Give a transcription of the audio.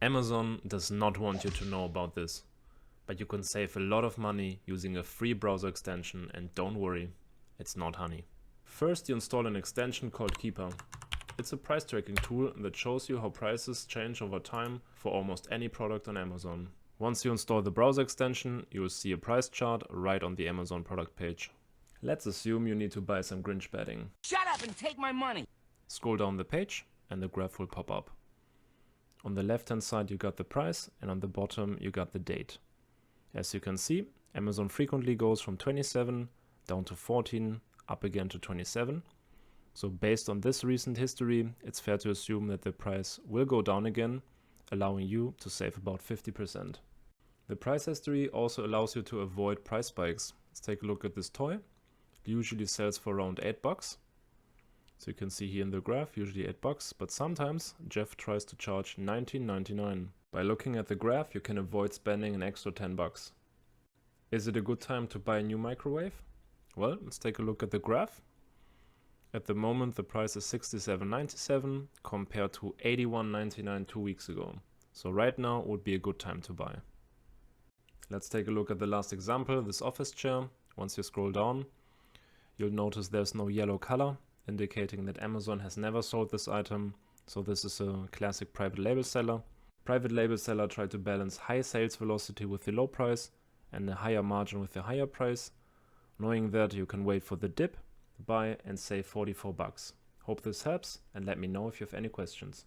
Amazon does not want you to know about this, but you can save a lot of money using a free browser extension, and don't worry, it's not honey. First, you install an extension called Keepa. It's a price tracking tool that shows you how prices change over time for almost any product on Amazon. Once you install the browser extension, you will see a price chart right on the Amazon product page. Let's assume you need to buy some Grinch bedding. Shut up and take my money! Scroll down the page and the graph will pop up. On the left hand side you got the price, and on the bottom you got the date. As you can see, Amazon frequently goes from 27 down to 14, up again to 27. So based on this recent history, it's fair to assume that the price will go down again, allowing you to save about 50%. The price history also allows you to avoid price spikes. Let's take a look at this toy. It usually sells for around $8. So you can see here in the graph, usually $8, but sometimes Jeff tries to charge $19.99. By looking at the graph, you can avoid spending an extra $10. Is it a good time to buy a new microwave? Well, let's take a look at the graph. At the moment, the price is $67.97 compared to $81.99 2 weeks ago. So right now would be a good time to buy. Let's take a look at the last example, this office chair. Once you scroll down, you'll notice there's no yellow color, indicating that Amazon has never sold this item. So this is a classic private label seller. Private label seller try to balance high sales velocity with the low price and a higher margin with the higher price. Knowing that, you can wait for the dip, buy and save $44. Hope this helps, and let me know if you have any questions.